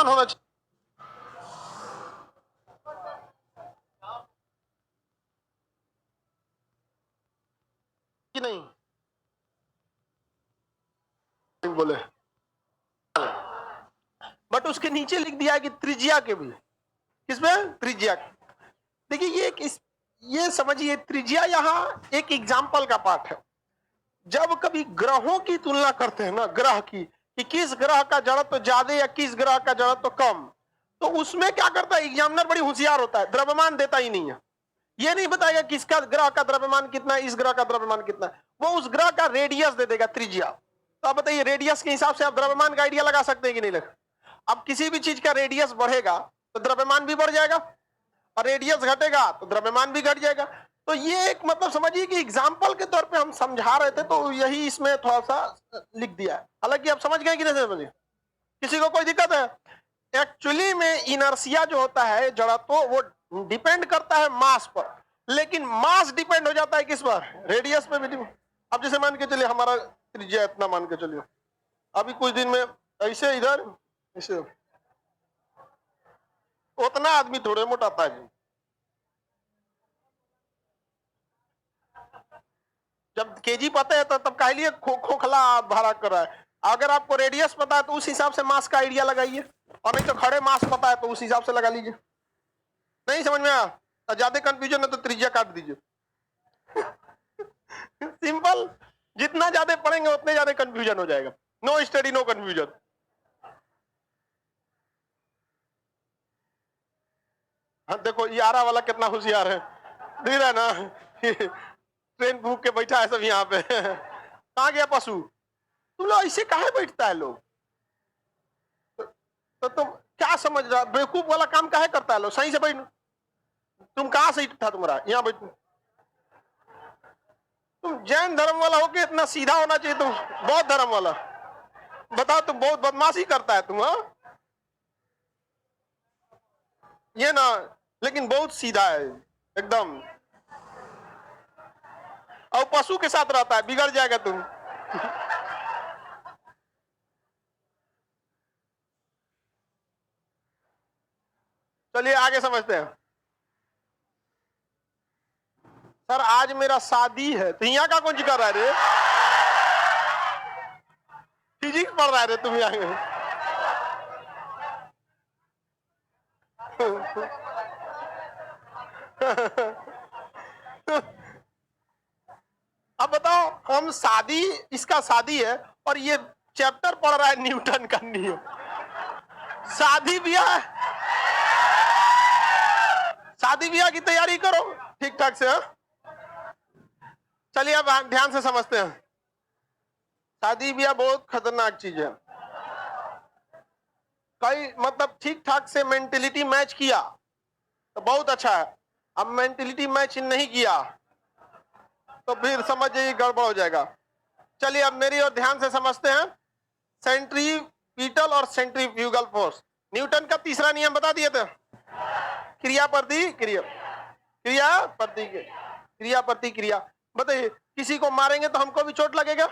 समान होना चाहिए कि नहीं? बोले बट उसके नीचे लिख दिया है कि त्रिज्या के भी। किसमें? त्रिज्या। देखिए ये समझिए, त्रिज्या यहाँ एक एग्जाम्पल का पार्ट है। जब कभी ग्रहों की तुलना करते हैं ना, ग्रह की, कि किस ग्रह का जड़त्व ज्यादा या किस ग्रह का जड़त्व कम, तो उसमें क्या करता है एग्जामिनर, बड़ी होशियार होता है, द्रव्यमान देता ही नहीं है। ये नहीं बताएगा किसका ग्रह का द्रव्यमान कितना है, इस ग्रह का द्रव्यमान कितना है, वो उस ग्रह का रेडियस दे देगा, त्रिज्या। तो आप बताइए, रेडियस के हिसाब से आप द्रव्यमान का आइडिया लगा सकते हैं कि नहीं लगा? अब किसी भी चीज का रेडियस बढ़ेगा तो द्रव्यमान भी बढ़ जाएगा, और रेडियस घटेगा तो द्रव्यमान भी घट जाएगा। तो ये एक मतलब समझिए कि एग्जाम्पल के तौर पे हम समझा रहे थे, तो यही इसमें थोड़ा सा लिख दिया है। हालांकि आप समझ गए कि नहीं समझे? किसी को कोई दिक्कत है? एक्चुअली में इनर्शिया जो होता है, जड़त्व, वो डिपेंड करता है मास पर, लेकिन मास डिपेंड हो जाता है किस पर? रेडियस पे भी। अब जैसे मान के चलिए हमारा त्रिज्या इतना मान के चलिए, अभी कुछ दिन में ऐसे इधर ऐसे, उतना आदमी थोड़े मोटाता है। जब केजी पता है तो तब कह लिए खोखला भाड़ा कर रहा है। अगर आपको रेडियस पता है तो उस हिसाब से मास का आइडिया लगाइए, और नहीं तो खड़े मास पता है तो उस हिसाब से लगा लीजिए। नहीं समझ में आया? ज्यादा कंफ्यूजन है तो त्रिज्या काट दीजिए। सिंपल, जितना ज्यादा पढ़ेंगे उतने ज्यादा कंफ्यूजन हो जाएगा। No study no confusion. हाँ देखो ये आरा वाला कितना होशियार है, दिख रहा है ना? ट्रेन भूख के बैठा है सब यहाँ पे। कहाँ गया पशु? तुम लोग ऐसे कहाँ बैठता है लोग? तो तुम क्या समझ रहा, बेवकूफ वाला काम काहे करता है लोग? सही से बैठ। तुम कहाँ से था तुम्हारा? यहाँ बैठ। तुम जैन धर्म वाला हो के इतना सीधा होना चाहिए तुम? बौद्ध धर्म वाला? बताओ, तुम बहुत बदमाशी करता है तुम। हाँ ये ना, लेकिन बहुत सीधा है एकदम, और पशु के साथ रहता है, बिगड़ जाएगा तुम। चलिए आगे समझते हैं। सर आज मेरा शादी है, तो यहाँ का कुछ कर रहा है रे? फिजिक्स पढ़ रहा है रे तुम यहाँ? अब बताओ, हम शादी, इसका शादी है और ये चैप्टर पढ़ रहा है न्यूटन का नियम। शादी ब्याह, शादी ब्याह की तैयारी करो ठीक ठाक से। चलिए अब ध्यान से समझते हैं। शादी ब्याह बहुत खतरनाक चीज है। कई मतलब ठीक ठाक से मेंटेलिटी मैच किया तो बहुत अच्छा है, अब मेंटेलिटी मैच नहीं किया तो फिर समझ जाइए गड़बड़ हो जाएगा। चलिए अब मेरी और ध्यान से समझते हैं। सेंट्रीपिटल और सेंट्रीफ्यूगल फोर्स, न्यूटन का तीसरा नियम बता दिए थे। क्रिया प्रतिक्रिया, क्रिया क्रिया प्रतिक्रिया। बताइए, किसी को मारेंगे तो हमको भी चोट लगेगा?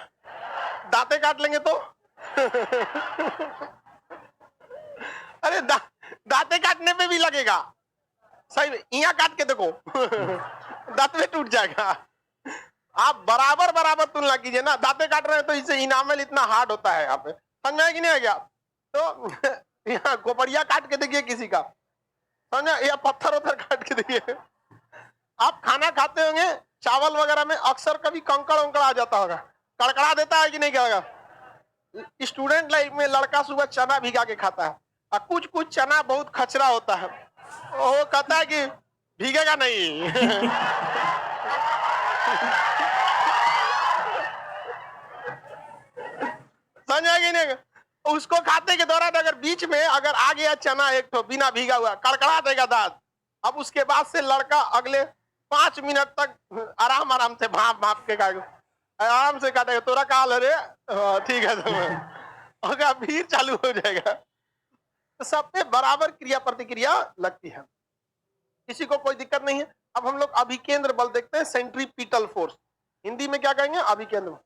दांते काट लेंगे तो? अरे दांते काटने पे भी लगेगा। सही में यहाँ काट के देखो। दांत में टूट जाएगा। आप बराबर बराबर तुलना कीजिए ना, दांते काट रहे हैं तो इससे इनामल इतना हार्ड होता है। यहाँ पे समझ में कि नहीं आ गया? तो यहाँ गोपड़िया काट के देखिए किसी का, समझा, या पत्थर उथर काट के देखिए। आप खाना खाते होंगे चावल वगैरह में, अक्सर कभी कंकड़ उंकड़ आ जाता होगा, कड़कड़ा देता है कि नहीं करेगा? स्टूडेंट लाइफ में लड़का सुबह चना भिगा के खाता है, और कुछ कुछ चना बहुत खचरा होता है, वो कहता है कि भीगेगा नहीं। समझा कि नहीं? उसको खाते के दौरान अगर बीच में अगर आ गया चना एक तो बिना भीगा हुआ, कड़कड़ा देगा दांत। अब उसके बाद से लड़का अगले 5 मिनट तक आराम आराम से भाप भाप के खाएगा, आराम से काटेगा। तोरा काल अरे ठीक है तो फिर चालू हो जाएगा। तो सब पे बराबर क्रिया प्रतिक्रिया लगती है, किसी को कोई दिक्कत नहीं है। अब हम लोग अभिकेंद्र बल देखते हैं, सेंट्रीपिटल फोर्स, हिंदी में क्या कहेंगे? अभिकेंद्र।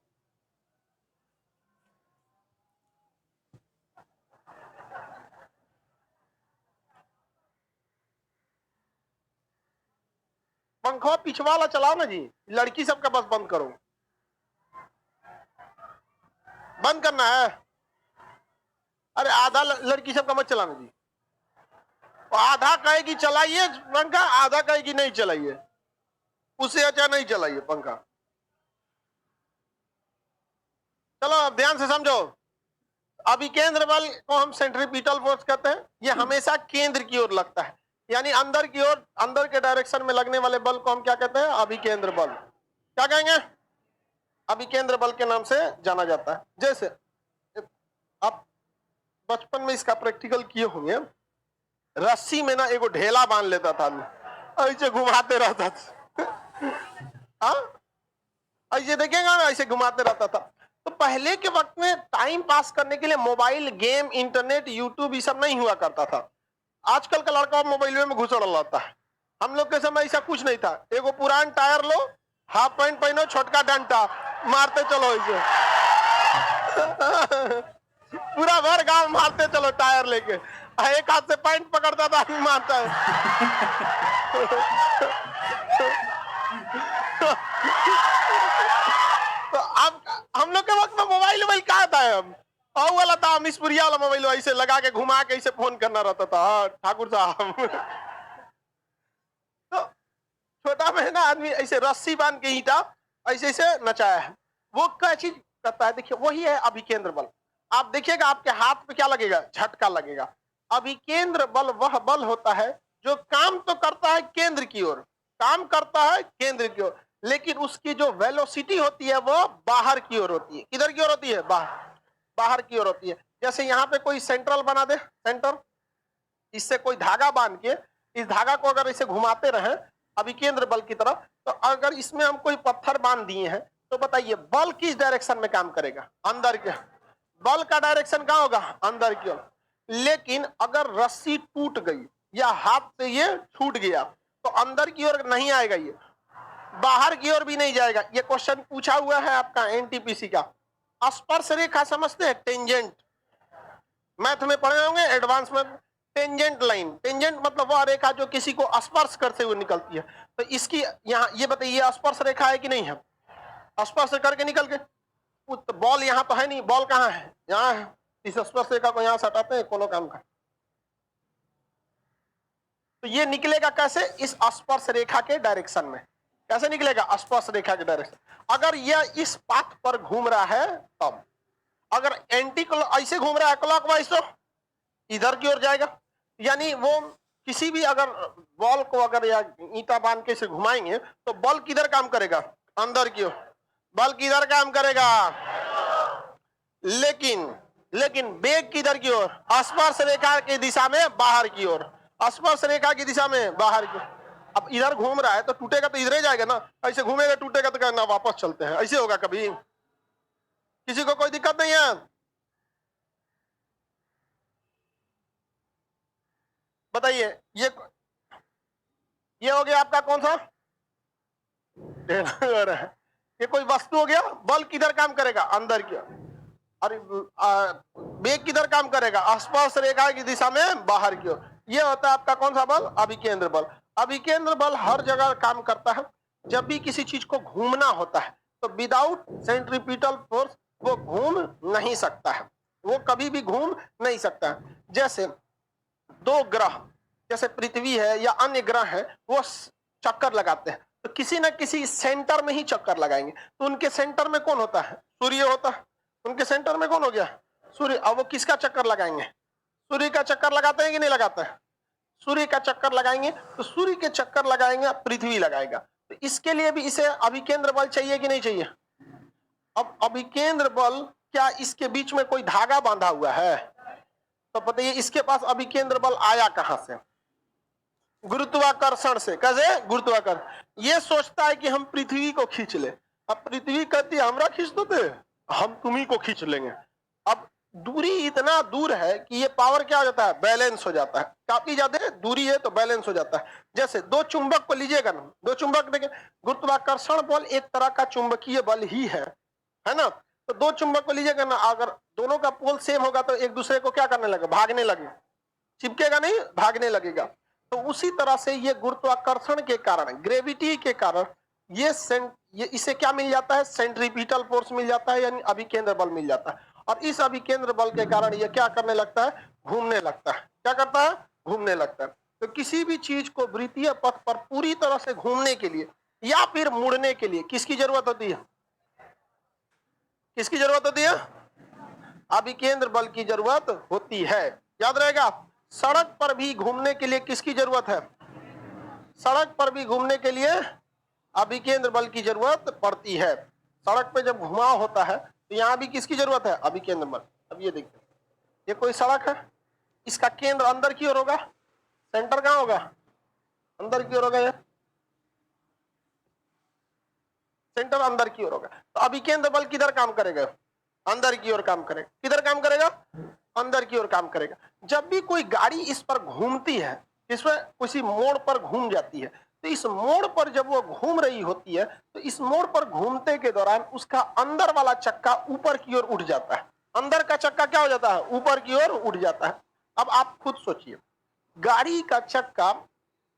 पंखा पिछवा वाला चलाओ ना जी, लड़की सबका बस बंद करो, बंद करना है। अरे आधा लड़की सबका मत चलाना जी, आधा कहेगी चलाइए पंखा, आधा कहेगी नहीं चलाइए, उससे अच्छा नहीं चलाइए पंखा। चलो अब ध्यान से समझो, अभिकेंद्र बल को हम सेंट्रीपिटल फोर्स कहते हैं। ये हमेशा केंद्र की ओर लगता है, यानी अंदर की ओर, अंदर के डायरेक्शन में लगने वाले बल को हम क्या कहते हैं? अभिकेंद्र बल। क्या कहेंगे? अभिकेंद्र बल के नाम से जाना जाता है। जैसे आप बचपन में इसका प्रैक्टिकल किए होंगे, रस्सी में ना एगो ढेला बांध लेता था आदमी, ऐसे घुमाते रहता था। ऐसे देखेंगे ना, ऐसे घुमाते रहता था। तो पहले के वक्त में टाइम पास करने के लिए मोबाइल, गेम, इंटरनेट, यूट्यूब ये सब नहीं हुआ करता था। आजकल का लड़का मोबाइल में घुसड़ रहता है। हम लोग के समय ऐसा कुछ नहीं था। एगो पुरान टायर लो, हाफ पैंट पहनो, छोटका डंडा, मारते चलो ऐसे। पूरा भर गांव मारते चलो टायर लेके, एक हाथ से पैंट पकड़ता था, मारता है। तो अब हम लोग के वक्त में मोबाइल कहा था? हम वाला था, मिसपुरिया वाला मोबाइल ऐसे लगा के घुमा के ऐसे फोन करना रहता था। हाँ ठाकुर साहब। तो छोटा बहना आदमी ऐसे रस्सी बांध के ईटा ऐसे ऐसे नचाया है। वो क्या चीज करता है? देखिए वही है अभिकेंद्र बल। आप देखिएगा आपके हाथ पे क्या लगेगा? झटका लगेगा। अभिकेंद्र बल वह बल होता है जो काम तो करता है केंद्र की ओर, काम करता है केंद्र की ओर, लेकिन उसकी जो वेलोसिटी होती है वो बाहर की ओर होती है। किधर की ओर होती है? बाहर की ओर होती है। जैसे यहाँ पे कोई सेंट्रल बना दे, सेंटर, इससे कोई धागा बांध के इस धागा को अगर इसे घुमाते रहे अभिकेंद्र बल की तरफ, तो अगर इसमें हम कोई पत्थर बांध दिए हैं तो बताइए बल किस डायरेक्शन में काम करेगा? अंदर के। बल का डायरेक्शन कहाँ होगा? अंदर की ओर। लेकिन अगर रस्सी टूट गई या हाथ से ये छूट गया तो अंदर की ओर नहीं आएगा, ये बाहर की ओर भी नहीं जाएगा। ये क्वेश्चन पूछा हुआ है आपका एनटीपीसी का। स्पर्श रेखा समझते हैं? टेंजेंट, मैथ में पढ़े होंगे एडवांस में। टेंजेंट लाइन, टेंजेंट मतलब वह रेखा जो किसी को स्पर्श करते हुए निकलती है। तो इसकी यहाँ ये बताइए स्पर्श रेखा है कि नहीं है? स्पर्श करके निकल के, तो बॉल यहाँ तो है नहीं, बॉल कहाँ है? यहाँ है। इस स्पर्श रेखा को यहाँ से हटाते हैं, कोनो काम का। तो ये निकलेगा कैसे? इस स्पर्श रेखा के डायरेक्शन में। कैसे निकलेगा? स्पर्श रेखा के डायरेक्शन। अगर यह इस पाथ पर घूम रहा है तब, अगर एंटी ऐसे घूम रहा है क्लॉकवाइज तो इधर की ओर जाएगा। यानी वो किसी भी अगर बॉल को अगर या ईंटा बांध के इसे घुमाएंगे तो बॉल किधर काम करेगा? अंदर की ओर। बल किधर काम करेगा? लेकिन वेग किधर की ओर? स्पर्श रेखा की दिशा में बाहर की ओर। स्पर्श रेखा की दिशा में बाहर की। अब इधर घूम रहा है तो टूटेगा तो इधर ही जाएगा ना, ऐसे घूमेगा टूटेगा तो कहना वापस चलते हैं, ऐसे होगा। कभी किसी को कोई दिक्कत नहीं है? बताइए। ये हो गया आपका कौन सा? ये कोई वस्तु हो गया। बल किधर काम करेगा? अंदर की ओर। अरे वेग किधर काम करेगा? स्पर्श रेखा की दिशा में बाहर की ओर। ये होता है आपका कौन सा बल? अभिकेंद्र बल। अभिकेंद्र बल हर जगह काम करता है। जब भी किसी चीज को घूमना होता है तो विदाउट सेंट्रीपिटल फोर्स वो घूम नहीं सकता है, वो कभी भी घूम नहीं सकता है। जैसे दो ग्रह, जैसे पृथ्वी है या अन्य ग्रह है, वो चक्कर लगाते हैं तो किसी न किसी सेंटर में ही चक्कर लगाएंगे। तो उनके सेंटर में कौन होता है? सूर्य होता है। उनके सेंटर में कौन हो गया? सूर्य। अब वो किसका चक्कर लगाएंगे? सूर्य का चक्कर लगाते हैं कि नहीं लगाते हैं? सूर्य का चक्कर लगाएंगे। तो सूर्य के चक्कर लगाएंगे पृथ्वी लगाएगा। तो इसके लिए भी इसे अभिकेंद्र बल चाहिए कि नहीं चाहिए? अब अभिकेंद्र बल, क्या इसके बीच में कोई धागा बांधा हुआ है? तो बताइए इसके पास अभिकेंद्र बल आया कहां से? गुरुत्वाकर्षण से। कैसे? गुरुत्वाकर्षण। ये सोचता है कि हम पृथ्वी को खींच ले। अब पृथ्वी कहती है हमरा खींच दो, हम तुम्ही को खींच लेंगे। अब दूरी इतना दूर है कि ये पावर क्या हो जाता है? बैलेंस हो जाता है। काफी ज्यादा दूरी है तो बैलेंस हो जाता है। जैसे दो चुंबक को लीजिएगा ना, दो चुंबक देखिए, गुरुत्वाकर्षण बल एक तरह का चुंबकीय बल ही है ना। तो दो चुंबक को लीजिएगा ना, अगर दोनों का पोल सेम होगा तो एक दूसरे को क्या करने लगे? भागने लगे। चिपकेगा नहीं, भागने लगेगा। तो उसी तरह से ये गुरुत्वाकर्षण के कारण, ग्रेविटी के कारण ये इसे क्या मिल जाता है, सेंट्रीपिटल फोर्स मिल जाता है, यानी अभिकेंद्र बल मिल जाता है। और इस अभिकेंद्र बल के कारण ये क्या करने लगता है, घूमने लगता है। क्या करता है, घूमने लगता है। तो किसी भी चीज को वृत्तीय पथ पर पूरी तरह से घूमने के लिए या फिर मुड़ने के लिए किसकी जरूरत होती है, किसकी जरूरत होती है, अभिकेंद्र बल की जरूरत होती है। याद रहेगा, सड़क पर भी घूमने के लिए किसकी जरूरत है, सड़क पर भी घूमने के लिए अभिकेंद्र बल की जरूरत पड़ती है। सड़क पे जब घुमाव होता है तो यहाँ भी किसकी जरूरत है, अभिकेंद्र बल। अब ये देखिए, ये कोई सड़क है, इसका केंद्र अंदर की ओर होगा, सेंटर कहाँ होगा, अंदर की ओर होगा, ये सेंटर अंदर की ओर होगा। तो अभिकेंद्र बल किधर काम करेगा, अंदर की ओर काम करेगा। किधर काम करेगा, अंदर की ओर काम करेगा। जब भी कोई गाड़ी इस पर घूमती है, इसमें किसी मोड़ पर घूम जाती है, तो इस मोड़ पर जब वो घूम रही होती है तो इस मोड़ पर घूमते के दौरान उसका अंदर वाला चक्का ऊपर की ओर उठ जाता है। अंदर का चक्का क्या हो जाता है, ऊपर की ओर उठ जाता है। अब आप खुद सोचिए, गाड़ी का चक्का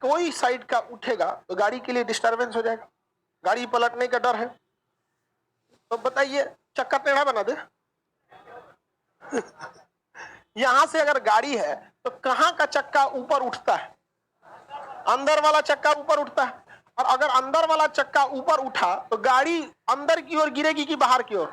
कोई साइड का उठेगा तो गाड़ी के लिए डिस्टरबेंस हो जाएगा, गाड़ी पलटने का डर है। तो बताइए, चक्का टेढ़ा बना दे यहां से अगर गाड़ी है तो कहां का चक्का ऊपर उठता है, अंदर वाला चक्का ऊपर उठता है। और अगर अंदर वाला चक्का ऊपर उठा तो गाड़ी अंदर की ओर गिरेगी कि बाहर की ओर,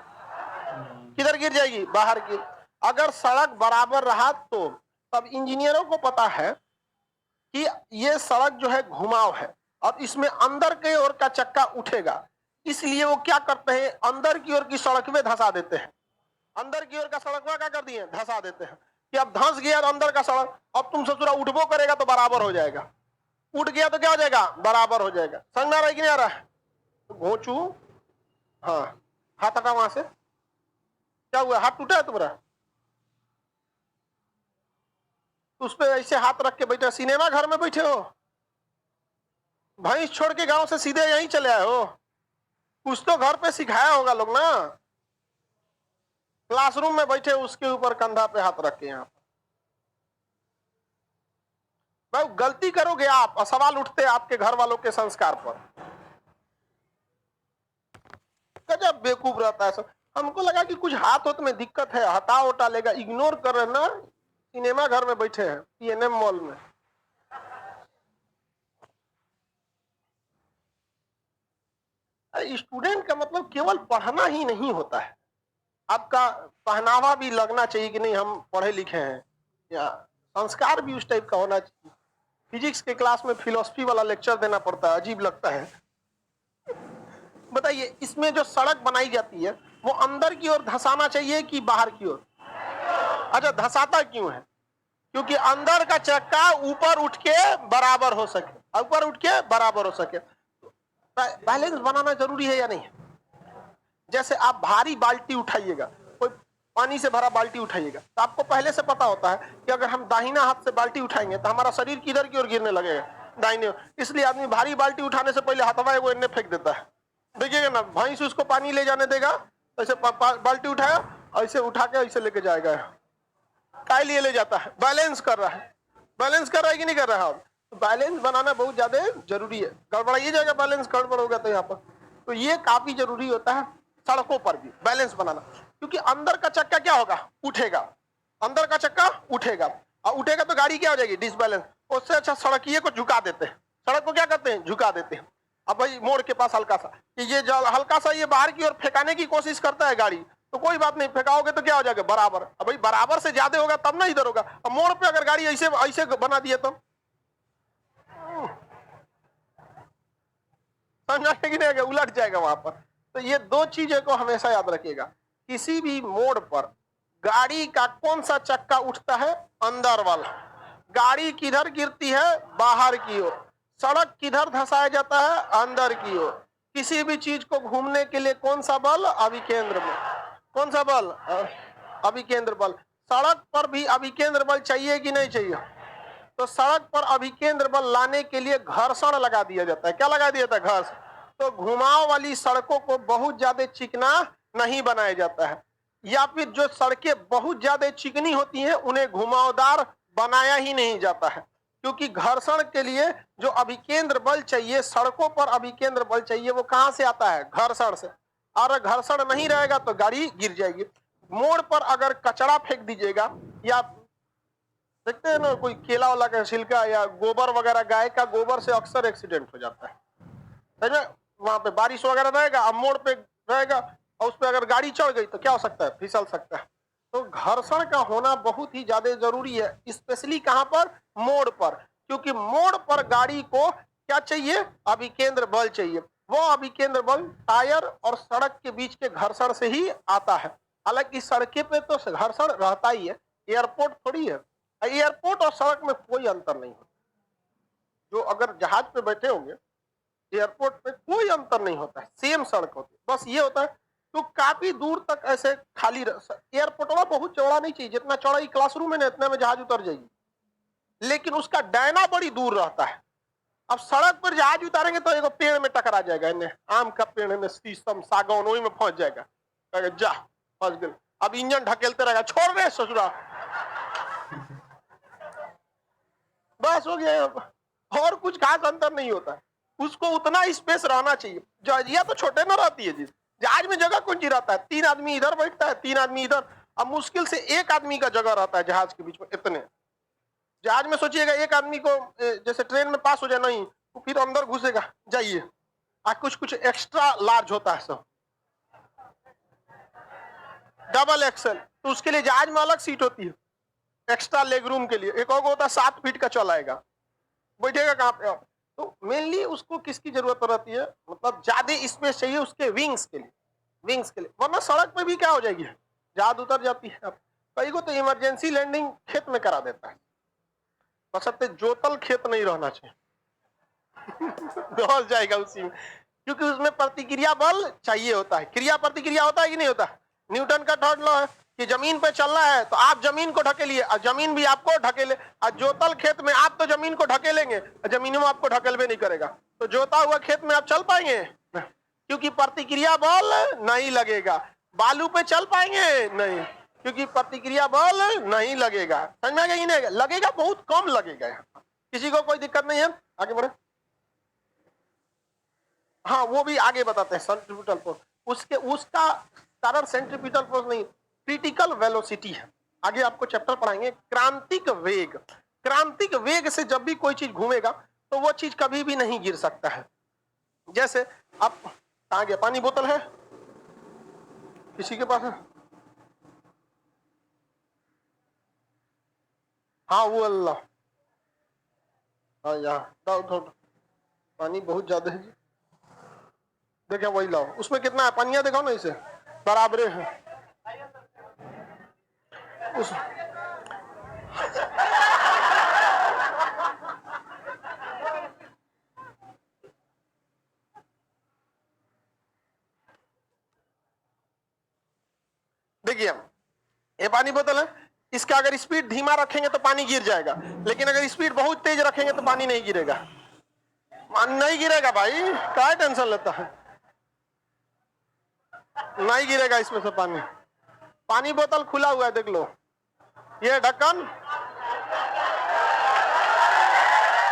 किधर गिर जाएगी, बाहर की। अगर सड़क बराबर रहा तो तब इंजीनियरों को पता है कि ये सड़क जो है घुमाव है और इसमें अंदर की ओर का चक्का उठेगा, इसलिए वो क्या करते हैं, अंदर की ओर की सड़क में धंसा देते हैं। अंदर की ओर का सड़क में क्या कर दिए, धंसा देते हैं कि अब धंस गया अंदर का सड़क, अब तुम ससुरा उठबो करेगा तो बराबर हो जाएगा, उठ गया तो क्या हो जाएगा, बराबर हो जाएगा। समझ में आ रहा है कि नहीं आ रहा है, तो घोंचू, हाँ हाथ हटा वहां से, क्या हुआ, हाथ टूटा है तुम्हारा, उस पे ऐसे हाथ रख के बैठे, सिनेमा घर में बैठे हो, भैंस छोड़ के गांव से सीधे यहीं चले आए हो, कुछ तो घर पे सिखाया होगा लोग ना, क्लासरूम में बैठे उसके ऊपर कंधा पे हाथ रख के। यहाँ भाई गलती करोगे आप और सवाल उठते आपके घर वालों के संस्कार पर, गजब बेवकूफ रहता है सब। हमको लगा कि कुछ हाथ होत में दिक्कत है, हटा उटा लेगा, इग्नोर कर रहे ना, सिनेमा घर में बैठे हैं, पीएनएम मॉल में। स्टूडेंट का मतलब केवल पढ़ना ही नहीं होता है, आपका पहनावा भी लगना चाहिए कि नहीं हम पढ़े लिखे हैं, या संस्कार भी उस टाइप का होना चाहिए। फिजिक्स के क्लास में फिलोसफी वाला लेक्चर देना पड़ता है, अजीब लगता है। बताइए, इसमें जो सड़क बनाई जाती है वो अंदर की ओर धंसाना चाहिए कि बाहर की ओर? अच्छा, धंसाता क्यों है? क्योंकि अंदर का चक्का ऊपर उठ के बराबर हो सके, ऊपर उठ के बराबर हो सके। बैलेंस बनाना जरूरी है या नहीं? जैसे आप भारी बाल्टी उठाइएगा, कोई पानी से भरा बाल्टी उठाइएगा, तो आपको पहले से पता होता है कि अगर हम दाहिना हाथ से बाल्टी उठाएंगे तो हमारा शरीर किधर की ओर गिरने लगेगा, दाहिने ओर। इसलिए आदमी भारी बाल्टी उठाने से पहले हथवा एगो एन्ने फेंक देता है। देखिएगा ना, भैंस उसको पानी ले जाने देगा, ऐसे बाल्टी उठाया, ऐसे उठा के ऐसे लेके जाएगा, काय लिए ले जाता है, बैलेंस कर रहा है। बैलेंस कर रहा है कि नहीं कर रहा है? तो बैलेंस बनाना बहुत ज्यादा जरूरी है, गड़बड़ाइए जाएगा बैलेंस, गड़बड़ होगा तो यहाँ पर। तो ये काफी जरूरी होता है सड़कों पर भी बैलेंस बनाना, क्योंकि अंदर का चक्का क्या होगा, उठेगा, अंदर का चक्का उठेगा, और उठेगा तो गाड़ी क्या हो जाएगी, डिसबैलेंस। उससे अच्छा सड़किए को झुका देते हैं, सड़क को क्या करते हैं, झुका देते हैं। अब भाई मोड़ के पास हल्का सा, कि ये हल्का सा ये बाहर की ओर फेंकाने की कोशिश करता है गाड़ी, तो कोई बात नहीं, फेंकाओगे तो क्या हो जाएगा, बराबर। अब भाई बराबर से ज्यादा होगा तब ना इधर होगा। अब मोड़ पे अगर गाड़ी ऐसे ऐसे बना दिए तो समझा कि नहीं, उलट जाएगा वहां पर। तो ये दो चीजें को हमेशा याद रखिएगा, किसी भी मोड़ पर गाड़ी का कौन सा चक्का उठता है, अंदर वाला। गाड़ी किधर गिरती है, बाहर की ओर। सड़क किधर धंसाया जाता है, अंदर की ओर। किसी भी चीज को घूमने के लिए कौन सा बल, अभिकेंद्र बल। कौन सा बल, अभिकेंद्र बल। सड़क पर भी अभिकेंद्र बल चाहिए कि नहीं चाहिए? तो सड़क पर अभिकेंद्र बल लाने के लिए घर्षण लगा दिया जाता है। क्या लगा दिया जाता है, घर्षण। तो घुमाव वाली सड़कों को बहुत ज्यादा चिकना नहीं बनाया जाता है, या फिर जो सड़कें बहुत ज्यादा चिकनी होती हैं उन्हें घुमावदार बनाया ही नहीं जाता है। क्योंकि घर्षण के लिए जो अभिकेंद्र बल चाहिए, सड़कों पर अभिकेंद्र बल चाहिए, वो कहां से आता है? घर्षण से। और घर्षण नहीं रहेगा तो गाड़ी गिर जाएगी। मोड़ पर अगर कचरा फेंक दीजिएगा, या देखते हैं ना कोई केला वाला का छिलका या गोबर वगैरह, गाय का गोबर से अक्सर एक्सीडेंट हो जाता है, समझ में? वहां पे बारिश वगैरह रहेगा, अब मोड़ पे रहेगा और उस पर अगर गाड़ी चढ़ गई तो क्या हो सकता है? फिसल सकता है। तो घर्षण का होना बहुत ही ज्यादा जरूरी है, स्पेशली कहां पर? मोड़ पर। क्योंकि मोड़ पर गाड़ी को क्या चाहिए? अभिकेंद्र बल चाहिए। वो अभिकेंद्र बल टायर और सड़क के बीच के घर्षण से ही आता है। हालांकि सड़के पे तो घर्षण रहता ही है, एयरपोर्ट थोड़ी है। एयरपोर्ट और सड़क में कोई अंतर नहीं होता। जो अगर जहाज पे बैठे होंगे, एयरपोर्ट पे कोई अंतर नहीं होता है, सेम सड़क होती है। बस ये होता है तो काफी दूर तक ऐसे खाली एयरपोर्ट वाला बहुत चौड़ा नहीं चाहिए, जितना चौड़ा ही क्लासरूम है ना, इतने में जहाज उतर जाएगी, लेकिन उसका डायना बड़ी दूर रहता है। अब सड़क पर जहाज उतारेंगे तो एगो पेड़ में टकरा जाएगा, इन्हें आम का पेड़ है, शीशम सागौन, वही में फंस जाएगा, जा फंस गए। अब इंजन ढकेलते रहेगा, छोड़ रहे ससुरा, बस हो गया। और कुछ खास अंतर नहीं होता है। उसको उतना स्पेस रहना चाहिए। जहाजिया तो छोटे ना रहती है, जिस जहाज में जगह कौन सी रहता है? 3 आदमी इधर बैठता है, 3 आदमी इधर। अब मुश्किल से 1 आदमी का जगह रहता है जहाज के बीच में। इतने जहाज में सोचिएगा 1 आदमी को जैसे ट्रेन में पास हो जाए, नहीं तो फिर अंदर घुसेगा, जाइए। कुछ कुछ एक्स्ट्रा लार्ज होता है, सब डबल एक्सल, तो उसके लिए जहाज में अलग सीट होती है एक्स्ट्रा लेग रूम के लिए। एक और होता है 7 फीट का चल आएगा, बैठेगा कहाँ पे आप? तो मेनली उसको किसकी जरूरत रहती है? मतलब ज्यादा स्पेस चाहिए उसके विंग्स के लिए, विंग्स के लिए। वरना सड़क में भी क्या हो जाएगी, जहाज उतर जाती है। अब कई को तो इमरजेंसी लैंडिंग खेत में करा देता है, बशर्ते जोतल खेत नहीं रहना चाहिए डॉल जाएगा उसी में, क्योंकि उसमें प्रतिक्रिया बल चाहिए होता है। क्रिया प्रतिक्रिया होता है कि नहीं होता? न्यूटन का थर्ड लॉ है कि जमीन पे चलना है तो आप जमीन को ढकेलिए और जमीन भी आपको ढकेले। और जोतल खेत में आप तो जमीन को ढकेलेंगे, जमीन में आपको ढकेलवे नहीं करेगा, तो जोता हुआ खेत में आप चल पाएंगे? क्योंकि प्रतिक्रिया बल नहीं लगेगा। बालू पे चल पाएंगे? नहीं, क्योंकि प्रतिक्रिया बल नहीं लगेगा। समझ में आ गया कि नहीं? लगेगा, बहुत कम लगेगा। किसी को कोई दिक्कत नहीं है? आगे बढ़े। हाँ, वो भी आगे बताते हैं सेंट्रीफ्यूगल फोर्स। उसका कारण सेंट्रीफ्यूगल फोर्स नहीं, क्रिटिकल वेलोसिटी है। आगे आपको चैप्टर पढ़ाएंगे क्रांतिक वेग। क्रांतिक वेग से जब भी कोई चीज घूमेगा तो वो चीज कभी भी नहीं गिर सकता है। जैसे आप कहाँ गया? पानी बोतल है किसी के पास है? हाँ वो अल्लाह, हाँ यहाँ पानी बहुत ज्यादा है जी, देखिए वही लाओ। उसमें कितना है? पानिया दिखाओ ना, इसे बराबरे है उस देखिए ये पानी बोतल है, इसका अगर स्पीड धीमा रखेंगे तो पानी गिर जाएगा, लेकिन अगर स्पीड बहुत तेज रखेंगे तो पानी नहीं गिरेगा। पानी नहीं गिरेगा भाई, क्या टेंशन लेता है? नहीं गिरेगा इसमें से पानी। पानी बोतल खुला हुआ है, देख लो ये ढक्कन।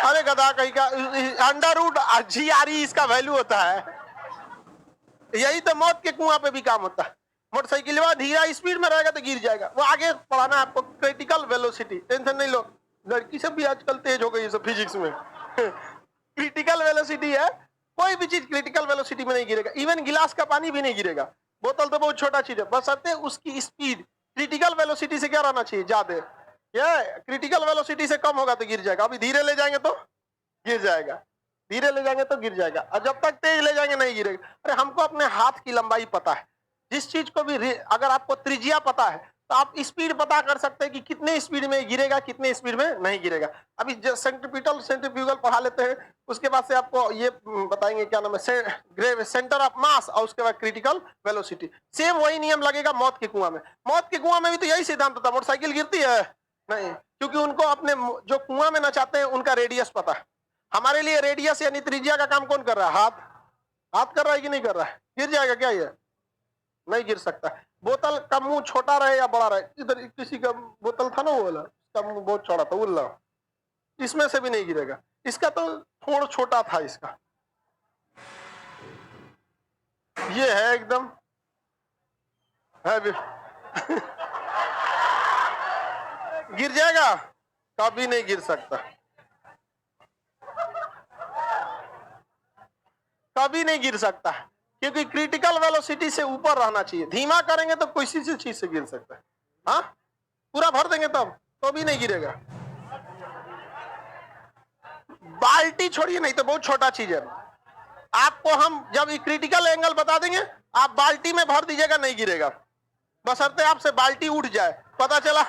अरे गधा कहीं का, अंडर रूट GRE इसका वैल्यू होता है। यही तो मौत के कुआं पे भी काम होता है। मोटरसाइकिल धीरा स्पीड में रहेगा तो गिर जाएगा। वो आगे पढ़ाना आपको क्रिटिकल वेलोसिटी, टेंशन नहीं लो। लड़की सब भी आजकल तेज हो गई है फिजिक्स में क्रिटिकल वेलोसिटी है, कोई भी चीज क्रिटिकल वेलोसिटी में नहीं गिरेगा। इवन गिलास का पानी भी नहीं गिरेगा। बोतल तो बहुत छोटा चीज है, बशर्ते उसकी स्पीड क्रिटिकल वेलोसिटी से क्या रहना चाहिए? ज्यादा। ये क्रिटिकल वेलोसिटी से कम होगा तो गिर जाएगा। अभी धीरे ले जाएंगे तो गिर जाएगा, धीरे ले जाएंगे तो गिर जाएगा, और जब तक तेज ले जाएंगे नहीं गिरेगा। अरे हमको अपने हाथ की लंबाई पता है, जिस चीज को भी अगर आपको त्रिज्या पता है तो आप स्पीड पता कर सकते हैं कि कितने स्पीड में गिरेगा, कितने स्पीड में नहीं गिरेगा। अभी सेंट्रीफ्यूगल पढ़ा लेते हैं, उसके बाद से आपको ये बताएंगे क्या नाम है, सेंटर ऑफ मास, और उसके बाद क्रिटिकल वेलोसिटी। सेम वही नियम लगेगा मौत के कुआं में। मौत के कुआं में भी तो यही सिद्धांत होता है। मोटरसाइकिल गिरती है नहीं, क्योंकि उनको अपने जो कुआं में नचाते हैं उनका रेडियस पता है। हमारे लिए रेडियस यानी त्रिज्या का काम कौन कर रहा है? हाथ। हाथ कर रहा है कि नहीं कर रहा है? गिर जाएगा क्या? ये नहीं गिर सकता। बोतल का मुंह छोटा रहे या बड़ा रहे, इधर किसी का बोतल था ना वो वाला, उसका मुंह बहुत चौड़ा था, उल्ला इसमें से भी नहीं गिरेगा। इसका तो थोड़ा छोटा था इसका, ये है एकदम गिर जाएगा, कभी नहीं गिर सकता, कभी नहीं गिर सकता, क्योंकि क्रिटिकल वेलोसिटी से ऊपर रहना चाहिए। धीमा करेंगे तो किसी से चीज से गिर सकता है। हाँ, पूरा भर देंगे तब तो भी नहीं गिरेगा। बाल्टी छोड़िए, नहीं तो बहुत छोटा चीज है। आपको हम जब क्रिटिकल एंगल बता देंगे, आप बाल्टी में भर दीजिएगा, नहीं गिरेगा, बशर्ते आपसे बाल्टी उठ जाए, पता चला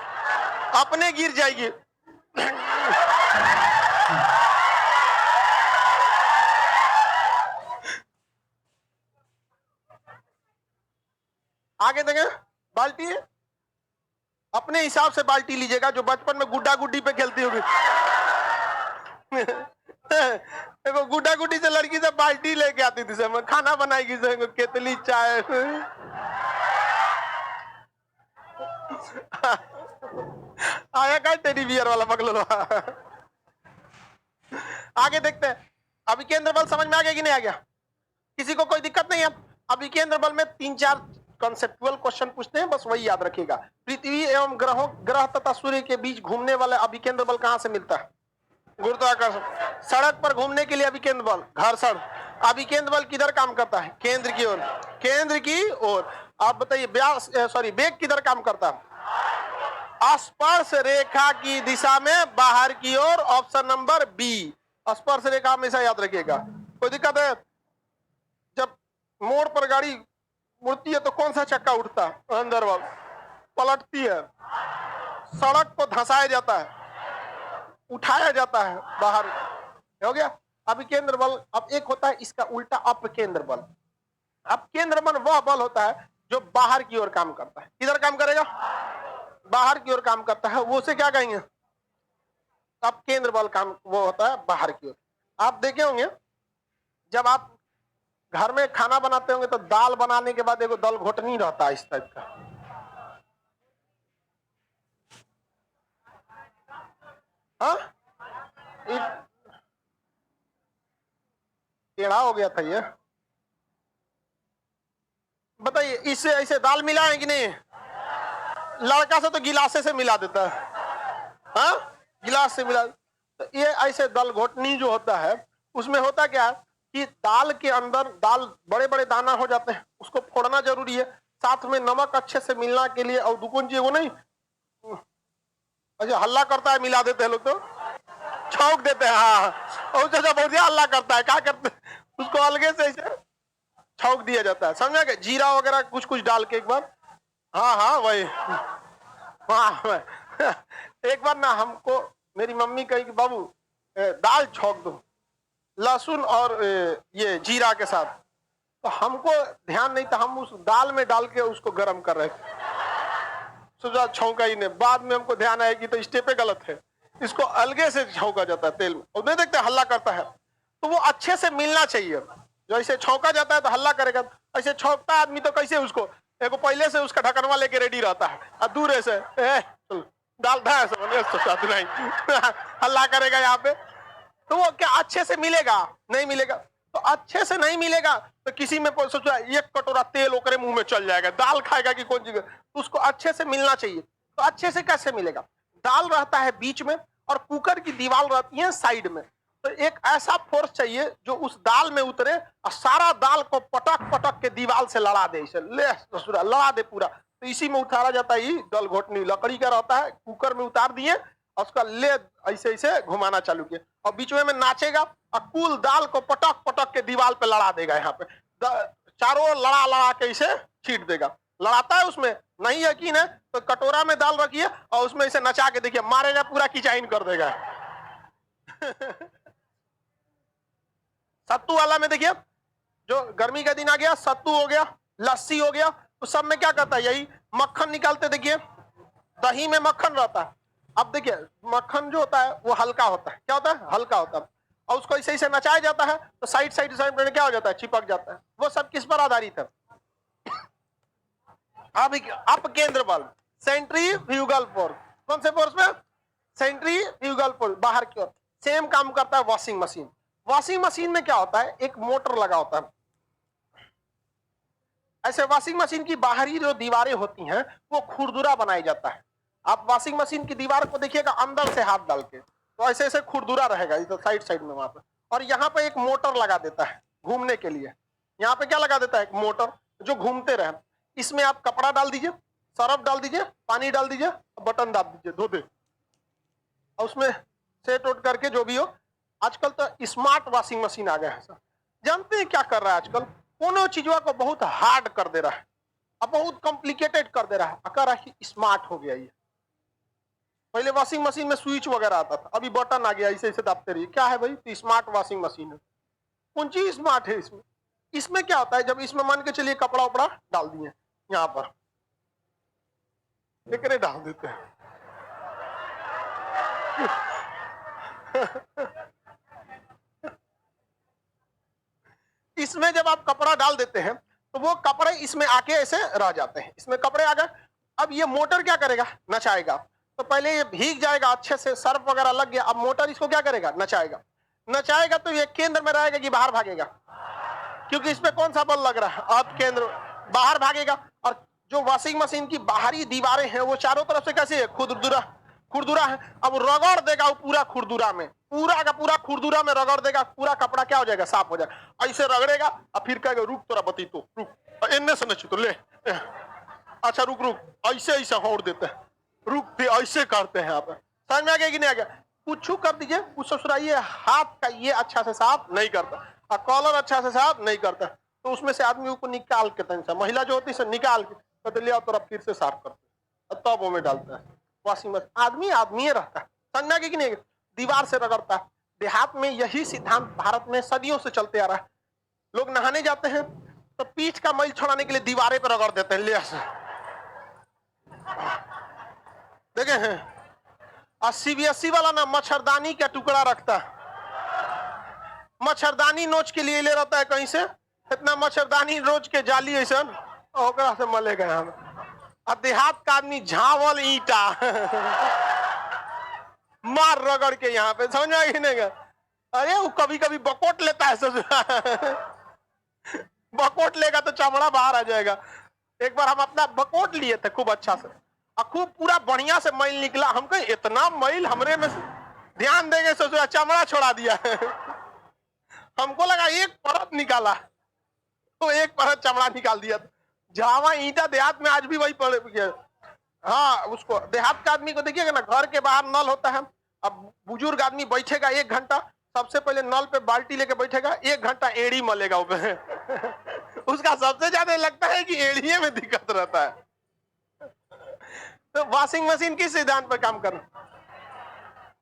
अपने गिर जाएगी। आगे देखें, बाल्टी है, अपने हिसाब से बाल्टी लीजिएगा, जो बचपन में गुड्डा गुड्डी पे खेलती होगी। देखो गुड्डा गुड्डी से लड़की से बाल्टी लेके आती थी, सब खाना बनाएगी, सब केतली चाय। आया का टेडी बियर वाला पगलो। आगे देखते हैं, अभी केंद्र बल समझ में आ गया कि नहीं आ गया? किसी को कोई दिक्कत नहीं है? अभी केंद्र बल में 3-4 कॉन्सेप्चुअल क्वेश्चन पूछते हैं, बस वही याद रखिएगा। पृथ्वी एवं ग्रह तथा सूर्य के बीच घूमने वाला अभिकेंद्र बल कहां से मिलता है? गुरुत्वाकर्षण। सड़क पर घूमने के लिए अभिकेंद्र बल घर्षण। अभिकेंद्र बल किधर काम करता है? केंद्र की ओर, केंद्र की ओर। आप बताइए वेग किधर काम करता है? स्पर्श रेखा की दिशा में बाहर की ओर, ऑप्शन नंबर बी। स्पर्श रेखा हमेशा याद रखिएगा। कोई दिक्कत है? जब मोड़ पर गाड़ी मुड़ती है तो कौन सा चक्का उठता है? अंदर वाला। पलटती है, सड़क को धंसाया जाता है, उठाया जाता है बाहर, हो गया अभिकेंद्र बल। अब एक होता है इसका उल्टा, अपकेंद्र बल। अपकेंद्र बल वह बल होता है जो बाहर की ओर काम करता है। किधर काम करेगा? बाहर की ओर काम करता है, वो उसे क्या कहेंगे? अपकेंद्र बल काम वो होता है बाहर की ओर। आप देखे होंगे जब आप घर में खाना बनाते होंगे तो दाल बनाने के बाद एगो दल घोटनी रहता है इस टाइप का। हाँ, टेढ़ा हो गया था ये। बताइए, इससे ऐसे दाल मिला है कि नहीं? लड़का से तो गिलासे से मिला देता है। हाँ, गिलास से मिला। तो ये ऐसे दल घोटनी जो होता है, उसमें होता क्या है कि दाल के अंदर दाल बड़े बड़े दाना हो जाते हैं, उसको फोड़ना जरूरी है, साथ में नमक अच्छे से मिलना के लिए। और दुकुन जी वो नहीं अच्छा हल्ला करता है, मिला देते हैं लोग, तो छौंक देते हैं। हाँ, और चाचा बहुत हल्ला करता है, क्या करते हैं? उसको अलगे से ऐसे छौंक दिया जाता है, समझा क्या? जीरा वगैरह कुछ कुछ डाल के एक बार। हाँ हाँ वही। हाँ एक बार ना हमको मेरी मम्मी कही कि बाबू दाल छौंक दो लहसुन और ये जीरा के साथ। तो हमको ध्यान नहीं था, हम उस दाल में डाल के उसको गर्म कर रहे थे, सोचा छौंका ही नहीं। बाद में हमको ध्यान आया कि तो स्टेपे गलत है, इसको अलगे से छौंका जाता है तेल में। और नहीं देखते हल्ला करता है, तो वो अच्छे से मिलना चाहिए। जो ऐसे छौंका जाता है तो हल्ला करेगा, ऐसे छौंकता आदमी तो कैसे उसको एगो पहले से उसका ढकनवा लेके रेडी रहता है, और दूर से दाल नहीं हल्ला करेगा यहाँ पे, तो वो क्या अच्छे से मिलेगा? नहीं मिलेगा। तो अच्छे से नहीं मिलेगा तो किसी में सोचा 1 कटोरा तेल ओकरे मुंह में चल जाएगा, दाल खाएगा कि कौन चीज? तो उसको अच्छे से मिलना चाहिए। तो अच्छे से कैसे मिलेगा? दाल रहता है बीच में और कुकर की दीवार रहती है साइड में। तो एक ऐसा फोर्स चाहिए जो उस दाल में उतरे और सारा दाल को पटक पटक के दीवार से लड़ा दे, इसे ले लड़ा दे पूरा। तो इसी में उतारा जाता है। ये दल घोटनी लकड़ी का रहता है, कुकर में उतार दिए और उसका ले ऐसे ऐसे घुमाना चालू किया, और बीच में नाचेगा और कुल दाल को पटक पटक के दीवार पे लड़ा देगा। यहाँ पे चारों लड़ा लड़ा के इसे छीट देगा। लड़ाता है उसमें, नहीं यकीन है तो कटोरा में दाल रखिए और उसमें इसे नचा के देखिए, मारेगा पूरा किचाइन कर देगा। सत्तू वाला में देखिए, जो गर्मी का दिन आ गया, सत्तू हो गया, लस्सी हो गया, तो सब में क्या करता है? यही मक्खन निकालते। देखिए दही में मक्खन रहता है। अब देखिए मक्खन जो होता है वो हल्का होता है। क्या होता है? हल्का होता है। और उसको ऐसे ऐसे नचाया जाता है तो साइड साइड साइड में क्या हो जाता है? चिपक जाता है। वो सब किस पर आधारित है? अब केंद्र बल, सेंट्रीफ्यूगल फोर्स। कौन से फोर्स में? सेंट्रीफ्यूगल फोर्स, बाहर की ओर। सेम काम करता है वॉशिंग मशीन। वॉशिंग मशीन में क्या होता है, एक मोटर लगा होता है। ऐसे वॉशिंग मशीन की बाहरी जो दीवारें होती हैं वो खुरदुरा बनाया जाता है। आप वॉशिंग मशीन की दीवार को देखिएगा अंदर से हाथ डाल के, तो ऐसे ऐसे खुरदुरा रहेगा इधर साइड साइड में वहां पे। और यहाँ पे एक मोटर लगा देता है घूमने के लिए। यहाँ पे क्या लगा देता है, एक मोटर जो घूमते रहे। इसमें आप कपड़ा डाल दीजिए, सरफ डाल दीजिए, पानी डाल दीजिए, बटन दाब दीजिए, धो दे, और उसमें सेट उठ करके जो भी हो। आजकल तो स्मार्ट वॉशिंग मशीन आ गया है सर। जानते हैं क्या कर रहा है आजकल, कोनो चीजों को बहुत हार्ड कर दे रहा है, अब बहुत कॉम्प्लिकेटेड कर दे रहा है, कह रहा है कि स्मार्ट हो गया ये। पहले वॉशिंग मशीन में स्विच वगैरह आता था, अभी बटन आ गया, इसे इसे दाबते रहिए। क्या है भाई, तो स्मार्ट वॉशिंग मशीन है। कौन चीज स्मार्ट है इसमें? इसमें क्या होता है, जब इसमें मान के चलिए कपड़ा उपड़ा डाल दिए यहाँ पर, एकरे डाल देते हैं इसमें जब आप कपड़ा डाल देते हैं तो वो कपड़े इसमें आके ऐसे रह जाते हैं, इसमें कपड़े आ गए। अब ये मोटर क्या करेगा, नचाएगा। तो पहले ये भीग जाएगा अच्छे से, सर्फ वगैरह लग गया। अब मोटर इसको क्या करेगा, नचाएगा। नचाएगा तो ये केंद्र में रहेगा कि बाहर भागेगा, क्योंकि इस पे कौन सा बल लग रहा है, अब केंद्र बाहर भागेगा। और जो वॉशिंग मशीन की बाहरी दीवारें हैं वो चारों तरफ से कैसे है, खुरदुरा है। अब रगड़ देगा वो पूरा खुरदुरा में, पूरा का पूरा खुरदुरा में रगड़ देगा, पूरा कपड़ा क्या हो जाएगा, साफ हो जाएगा। ऐसे रगड़ेगा और फिर कहेगा रुक तोरा बती, तो रुक, इनने से नहीं तो ले, अच्छा रुक रुक, ऐसे ऐसे होड़ देते हैं, रुक, फिर ऐसे करते हैं। आप समझ में आ गया कि नहीं आ गया? कुछ कर दीजिए, कुछ ससुरा ये हाथ का ये अच्छा से साफ नहीं करता, और कॉलर अच्छा से साफ नहीं करता, तो उसमें से आदमी को निकाल के तन, महिला जो होती है निकाल के तो ले आओ तोरा फिर से साफ करते, तब वो में डालता है वॉशिंग मशीन। आदमी आदमी रहता है, समझना कि नहीं, दीवार से रगड़ता है। देहात में यही सिद्धांत भारत में सदियों से चलते आ रहा है। लोग नहाने जाते हैं तो पीठ का मैल छुड़ाने के लिए दीवारें पर रगड़ देते हैं, ले से देखे हैं। और सीबीएसई वाला ना मच्छरदानी का टुकड़ा रखता है, मच्छरदानी नोच के लिए ले रहता है कहीं से, इतना मच्छरदानी रोज के जाली ऐसा से मलेगा हम। और देहात का आदमी झावल ईटा मार रगड़ के यहाँ पे, समझ में आई नहीं? अरे वो कभी कभी बकोट लेता है बकोट लेगा तो चमड़ा बाहर आ जाएगा। एक बार हम अपना बकोट लिए थे खूब अच्छा से, और खूब पूरा बढ़िया से मैल निकला। हम कहे इतना मैल हमरे में ध्यान देंगे, सोचा चमड़ा छोड़ा दिया हमको लगा एक परत निकाला, तो एक परत चमड़ा निकाल दिया। जावा ईंटा देहात में आज भी वही पड़े। हाँ, उसको देहात का आदमी को देखिएगा ना, घर के बाहर नल होता है। अब बुजुर्ग आदमी बैठेगा 1 घंटा, सबसे पहले नल पे बाल्टी लेके बैठेगा, 1 घंटा एड़ी मलेगा ऊपर उसका सबसे ज्यादा लगता है कि एड़िए में दिक्कत रहता है। तो वॉशिंग मशीन किस सिद्धांत पर काम करना?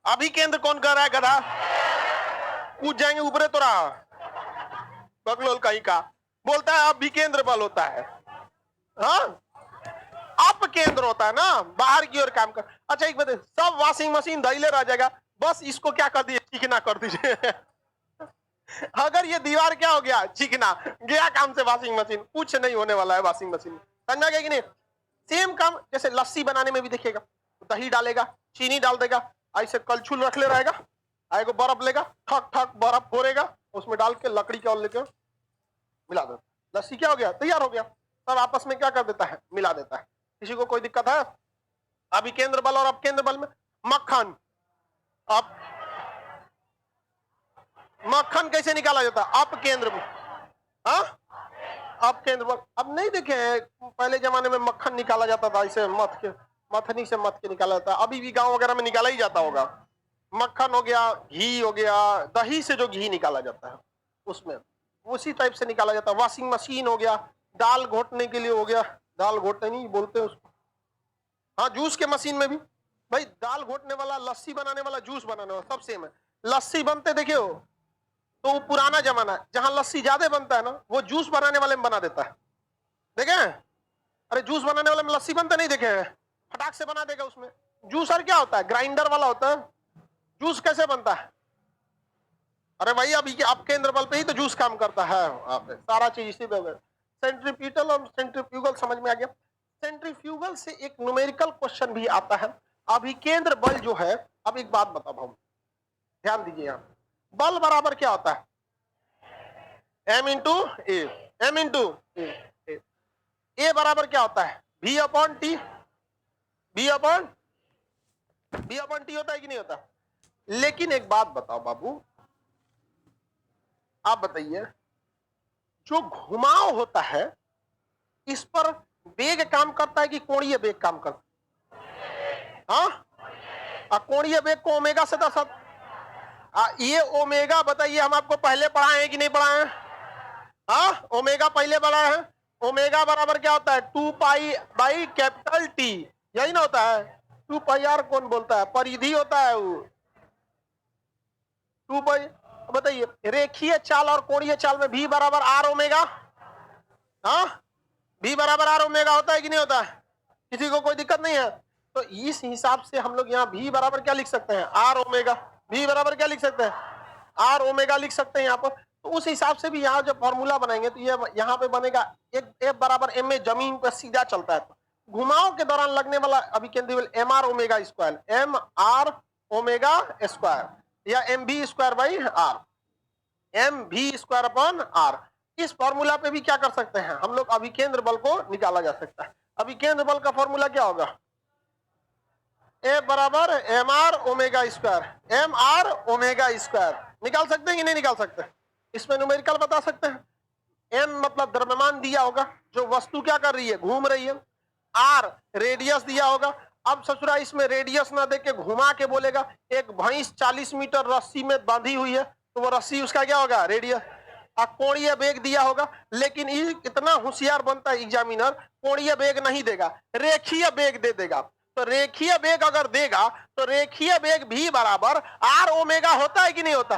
अभी केंद्र कौन कर रहा है, गधा कूद जाएंगे ऊपरे तो रहा बकलोल कहीं का बोलता है। अब भी केंद्र बल होता है, हाँ अप केंद्र होता है ना, बाहर की ओर काम कर। अच्छा एक बात, सब वॉशिंग मशीन धैले रह जाएगा, बस इसको क्या कर दीजिए, चिकना कर दीजिए अगर ये दीवार क्या हो गया, चिकना गया काम से वॉशिंग मशीन, कुछ नहीं होने वाला है वॉशिंग मशीन। समझा गया कि नहीं? सेम काम जैसे लस्सी बनाने में भी देखिएगा, दही डालेगा, चीनी डाल देगा, ऐसे कलछुल रख ले रहेगा, आएगा बर्फ लेगा, ठक ठक बर्फ फोड़ेगा, उसमें डाल के लकड़ी के और लेके मिला देता, लस्सी क्या हो गया, तैयार हो गया। सब आपस में क्या कर देता है, मिला देता है। किसी को कोई दिक्कत है? अभी केंद्र बल और अब केंद्र बल में मक्खन, अब मक्खन कैसे निकाला जाता है, अब केंद्र में, हाँ अब केंद्र बल। अब नहीं देखे, पहले जमाने में मक्खन निकाला जाता था ऐसे मथ के, मथनी से मथ के निकाला जाता है, अभी भी गांव वगैरह में निकाला ही जाता होगा। मक्खन हो गया, घी हो गया, दही से जो घी निकाला जाता है उसमें उसी टाइप से निकाला जाता है। वॉशिंग मशीन हो गया, दाल घोटने के लिए हो गया, दाल घोटने नहीं बोलते उसको, हाँ जूस के मशीन में भी भाई, दाल घोटने वाला, लस्सी बनाने वाला, जूस बनाने वाला, सब सेम है। लस्सी बनते देखे हो तो वो पुराना जमाना है, जहां लस्सी ज्यादा बनता है ना वो जूस बनाने वाले में बना देता है, देखे? अरे जूस बनाने वाले में लस्सी बनते नहीं देखे हैं, फटाक से बना देगा उसमें। जूसर क्या होता है, ग्राइंडर वाला होता है। जूस कैसे बनता है? अरे भाई अभी आप केंद्र बल पे ही तो जूस काम करता है, आप सारा चीज इसी पे। सेंट्रीपिटल और सेंट्रीफ्यूगल समझ में आ गया। सेंट्रीफ्यूगल से एक न्यूमेरिकल क्वेश्चन भी आता है। अभी केंद्र बल जो है, अब एक बात बताओ हम, ध्यान दीजिए यहाँ बल बराबर क्या होता है, m इंटू ए, एम इंटू ए बराबर क्या होता है, v upon T, v upon T होता है कि नहीं होता। लेकिन एक बात बताओ बाबू, आप बताइए जो घुमाव होता है इस पर वेग काम करता है कि कोणीय वेग काम करता है? हाँ, कोणीय वेग को ओमेगा से दर्शाता, ये ओमेगा बताइए हम आपको पहले पढ़ाए हैं कि नहीं पढ़ाए हैं? हाँ, ओमेगा पहले पढ़ाए हैं। ओमेगा बराबर क्या होता है, 2 पाई बाई कैपिटल टी, यही ना होता है। 2 पाई आर कौन बोलता है, परिधि होता है वो 2 पाई। बताइए रेखीय चाल और कोणीय चाल में भी बराबर आर ओमेगा, हाँ भी बराबर आर ओमेगा होता है कि नहीं होता है, किसी को कोई दिक्कत नहीं है। तो इस हिसाब से हम लोग यहाँ भी बराबर क्या लिख सकते हैं, आर ओमेगा, भी बराबर क्या लिख सकते हैं, आर ओमेगा लिख सकते हैं यहाँ पर। तो उस हिसाब से भी यहाँ जब फॉर्मूला बनाएंगे तो ये यहाँ पे बनेगा एक एफ बराबर एम में, जमीन पर सीधा चलता है तो घुमाव के दौरान लगने वाला अभिकेंद्री बल M R omega square, M R omega square या M v square by R, M v square upon R. इस फॉर्मूला पे भी क्या कर सकते हैं हम लोग, अभिकेंद्र बल को निकाला जा सकता है। अभिकेंद्र बल का फॉर्मूला क्या होगा, ए बराबर M R omega square, M R omega square. निकाल सकते हैं कि नहीं निकाल सकते, इसमें न्यूमेरिकल बता सकते हैं। एम मतलब द्रव्यमान दिया होगा, जो वस्तु क्या कर रही है, घूम रही है। आर रेडियस दिया होगा। अब ससुरा इसमें रेडियस ना देके घुमा के बोलेगा, एक भैंस 40 मीटर रस्सी में बांधी हुई है तो वो रस्सी उसका क्या होगा, रेडियस। कोणीय वेग दिया होगा, लेकिन इतना होशियार बनता है एग्जामिनर, कोणीय वेग नहीं देगा, रेखीय वेग दे देगा। तो रेखीय वेग अगर देगा तो रेखीय वेग भी बराबर आर ओमेगा होता है कि नहीं होता,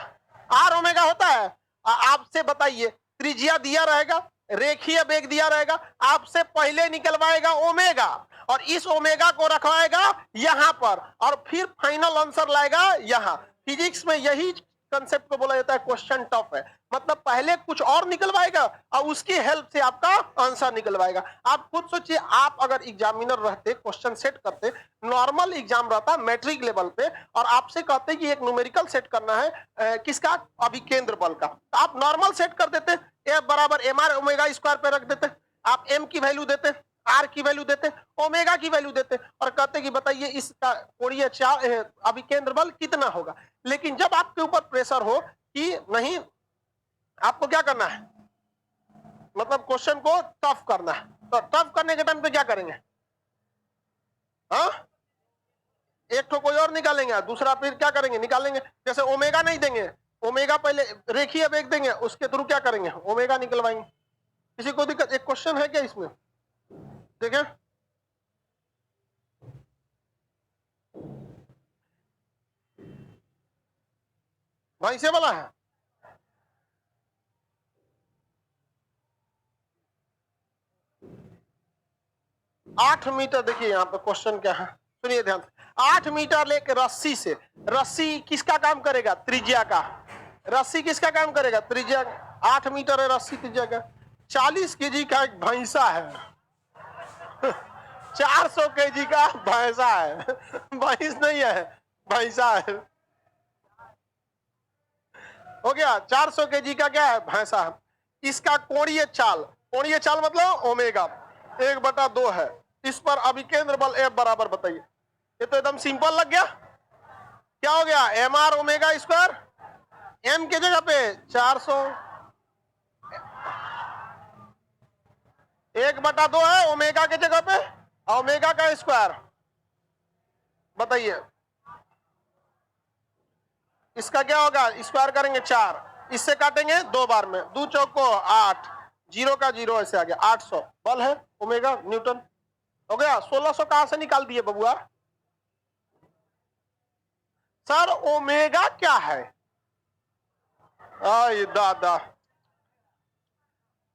आर ओमेगा होता है। आपसे बताइए त्रिज्या दिया रहेगा, रेखीय वेग दिया रहेगा, आपसे पहले निकलवाएगा ओमेगा और इस ओमेगा को रखवाएगा यहां पर और फिर फाइनल आंसर लाएगा यहां। फिजिक्स में यही कंसेप्ट को बोला जाता है क्वेश्चन टफ है, मतलब पहले कुछ और निकलवाएगा और उसकी हेल्प से आपका आंसर निकलवाएगा। आप खुद सोचिए, आप अगर एग्जामिनर रहते, क्वेश्चन सेट करते, नॉर्मल एग्जाम रहता मैट्रिक लेवल पे और आपसे कहते कि एक न्यूमेरिकल सेट करना है किसका, अभिकेंद्र बल का, तो आप नॉर्मल सेट कर देते, ए बराबर एम आर ओमेगा स्क्वायर पे रख देते, आप एम की वैल्यू देते, आर की वैल्यू देते, ओमेगा की वैल्यू देते और कहते कि बताइए इसका कोणीय चाल अभिकेंद्र बल कितना होगा। लेकिन जब आपके ऊपर प्रेशर हो कि नहीं आपको क्या करना है, मतलब क्वेश्चन को टफ करना है, तो टफ करने के टाइम पे क्या करेंगे, हाँ एक तो कोई और निकालेंगे, दूसरा फिर क्या करेंगे, निकालेंगे। जैसे ओमेगा नहीं देंगे, ओमेगा पहले रेखीय वेग देंगे, उसके थ्रू क्या करेंगे, ओमेगा निकलवाएंगे। किसी को दिक्कत, एक क्वेश्चन है क्या इसमें, देखें भाई से वाला है। 8 मीटर, देखिए यहाँ पे क्वेश्चन क्या है, सुनिए ध्यान से। 8 मीटर लेके रस्सी से, रस्सी किसका काम करेगा, त्रिज्या का, रस्सी किसका काम करेगा, त्रिज्या। 8 मीटर है रस्सी, त्रिज्या का। 40 केजी का एक भैंसा है 400 केजी का भैंसा है भैंस नहीं है, भैंसा है, हो गया। 400 केजी का क्या है, भैंसा है। इसका कोणीय चाल, कोणीय चाल मतलब ओमेगा 1/2 है। इस पर अभिकेंद्र बल F बराबर बताइए। ये तो एकदम सिंपल लग गया। क्या हो गया, M R omega square, M के जगह पे 400, 1/2 है ओमेगा के जगह पे, ओमेगा का स्क्वायर। बताइए इसका क्या होगा, स्क्वायर करेंगे 4, इससे काटेंगे 2 बार में, 2 चौको 8, 0 का 0 ऐसे आ गया, 800 बल है ओमेगा न्यूटन। हो गया। 1600 कहां से निकाल दिए बबुआ, सर ओमेगा क्या है, आई दादा,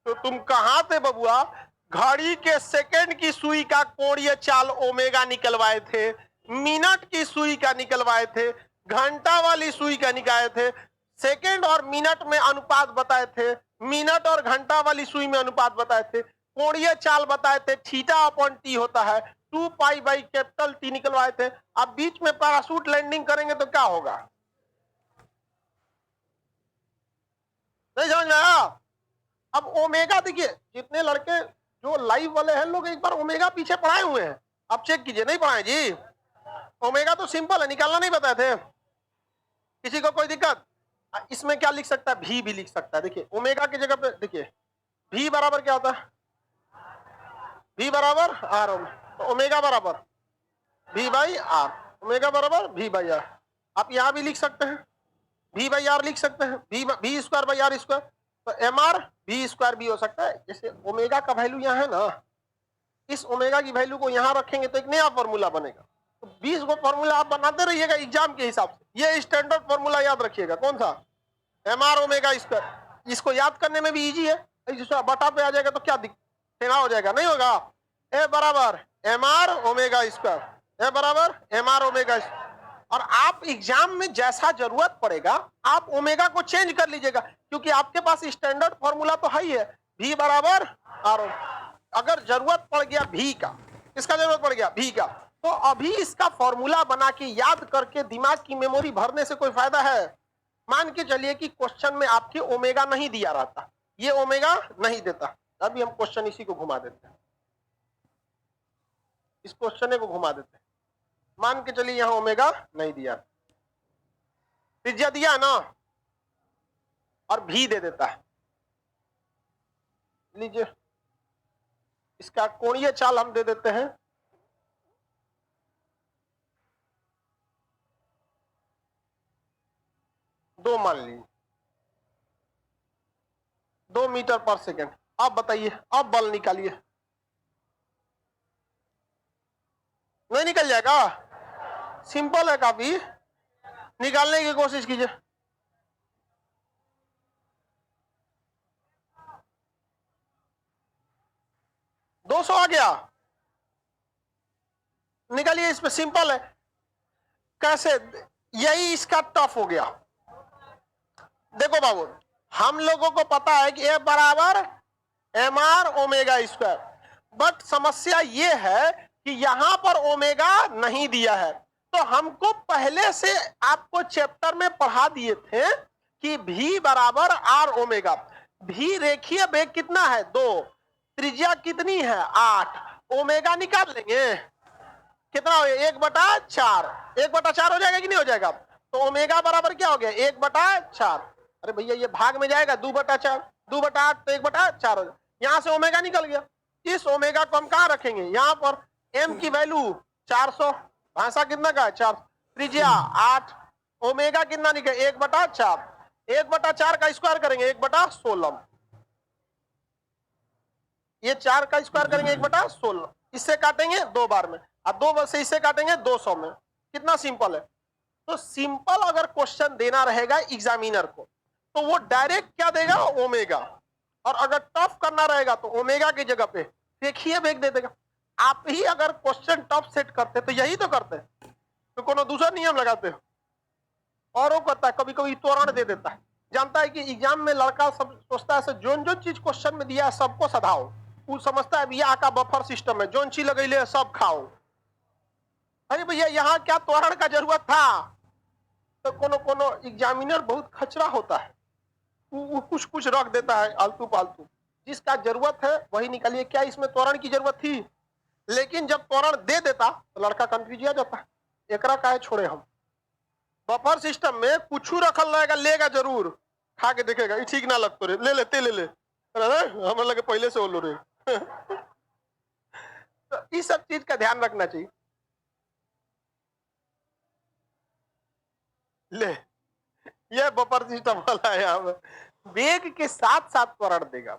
तो तुम कहां थे बबुआ, घड़ी के सेकंड की सुई का कोणीय चाल ओमेगा निकलवाए थे, मिनट की सुई का निकलवाए थे, घंटा वाली सुई का निकाले थे, सेकंड और मिनट में अनुपात बताए थे, मिनट और घंटा वाली सुई में अनुपात बताए थे, कोणीय चाल बताए थे, थीटा अपॉन टी होता है, 2 पाई बाई कैपिटल टी निकलवाए थे। अब बीच में पैराशूट लैंडिंग करेंगे तो क्या होगा, नहीं समझ में आया? अब ओमेगा देखिए, जितने लड़के जो लाइव वाले हैं लोग एक बार ओमेगा पीछे पढ़ाए हुए हैं, आप चेक कीजिए। नहीं पढ़ाए जी? ओमेगा तो सिंपल है, निकालना नहीं बताए थे किसी को? कोई दिक्कत? इसमें क्या लिख सकता है? भी लिख सकता है। देखिए ओमेगा की जगह पे देखिए भी बराबर क्या होता है? भी बराबर आर। तो ओमेगा बराबर भी बाई आर, ओमेगा बराबर भी बाई आर। आप यहां भी लिख सकते हैं, भी बाई आर लिख सकते हैं, भी स्क्वायर बाई आर स्क्वायर। तो एम आर भी स्क्वायर भी हो सकता है। जैसे ओमेगा का वैल्यू यहाँ है ना, इस ओमेगा की वैल्यू को यहां रखेंगे तो एक नया फॉर्मूला बनेगा। तो 20 को फॉर्मूला आप बनाते रहिएगा एग्जाम के हिसाब से। ये स्टैंडर्ड फॉर्मूला याद रखिएगा। कौन सा? M R omega square. इसको याद करने में भी इजी है। जिसका बटा पे आ जाएगा तो क्या दिक्कत हो जाएगा? नहीं होगा। ए बराबर एम आर ओमेगा स्क्वायर, ए बराबर एम आर ओमेगा स्क्वायर। और आप एग्जाम में जैसा जरूरत पड़ेगा आप ओमेगा को चेंज कर लीजिएगा, क्योंकि आपके पास स्टैंडर्ड फॉर्मूला तो है ही है, भी बराबर आर। अगर जरूरत पड़ गया भी का, किसका जरूरत पड़ गया? भी का, तो अभी इसका फॉर्मूला बना के याद करके दिमाग की मेमोरी भरने से कोई फायदा है? मान के चलिए कि क्वेश्चन में आपके ओमेगा नहीं दिया रहता, ये ओमेगा नहीं देता, अभी हम क्वेश्चन इसी को घुमा देते हैं, इस क्वेश्चन को घुमा देते हैं। मान के चलिए यहां ओमेगा नहीं दिया, त्रिज्या दिया ना, और भी दे देता है। लीजिए इसका कोणीय चाल हम दे देते हैं 2, मान लीजिए 2 मीटर पर सेकेंड। अब बताइए, अब बल निकालिए। नहीं निकल जाएगा? सिंपल है काफी, निकालने की कोशिश कीजिए। दो सौ आ गया, निकालिए। इस पे सिंपल है। कैसे? यही इसका टफ हो गया। देखो बाबू, हम लोगों को पता है कि ए बराबर M R omega square, but समस्या ये है कि यहां पर ओमेगा नहीं दिया है। तो हमको पहले से आपको चैप्टर में पढ़ा दिए थे कि भी बराबर आर ओमेगा। भी रेखीय वेग कितना है? 2, त्रिज्या कितनी है? 8, ओमेगा निकाल लेंगे कितना हो गया? 1/4, 1/4 हो जाएगा कि नहीं हो जाएगा? तो ओमेगा बराबर क्या हो गया? 1/4। अरे भैया ये भाग में जाएगा, 2/4, 2/8 तो 1/4 हो जाएगा। यहां से ओमेगा निकल गया। इस ओमेगा को हम कहां रखेंगे? यहां पर। एम की वैल्यू 400, भाषा कितना का है? 4, त्रिज्या 8, ओमेगा कितना निकले? 1/4, 1/4 का स्क्वायर करेंगे 1/16, ये 4 का स्क्वायर करेंगे 1/16, इससे काटेंगे 2 बार में, और 2 बार से इससे काटेंगे 200 में। कितना सिंपल है। तो सिंपल अगर क्वेश्चन देना रहेगा एग्जामिनर को तो वो डायरेक्ट क्या देगा? ओमेगा। और अगर टफ करना रहेगा तो ओमेगा की जगह पे रेखीय वेग दे देगा। आप ही अगर क्वेश्चन टफ सेट करते तो यही तो करते, तो कोनो दूसरा नियम लगाते हो। और वो करता है कभी कभी त्वरण दे देता है। जानता है कि एग्जाम में लड़का सब सोचता है जोन जो चीज क्वेश्चन में दिया है सबको सधाओ। वो समझता है भैया का बफर सिस्टम है, जोन चीज लगैले सब खाओ। अरे भैया यहाँ क्या त्वरण का जरूरत था? तो कोनो कोनो एग्जामिनर बहुत खचरा होता है, वो कुछ कुछ रख देता है आलतू पालतू। जिसका जरूरत है वही निकालिए। क्या इसमें त्वरण की जरूरत थी? लेकिन जब त्वरण दे देता तो लड़का कंफ्यूज हो जाता है, एकरा काहे छोड़े हम। बफर सिस्टम में कुछ रखल रहेगा, लेगा जरूर, खा के देखेगा ये ठीक ना लगतो रे, ले लेते ले ले, हमारे लगे पहले से बोलो रे। तो इस सब चीज का ध्यान रखना चाहिए। ले ये बफर सिस्टम वाला है, यहाँ पे वेग के साथ साथ त्वरण देगा।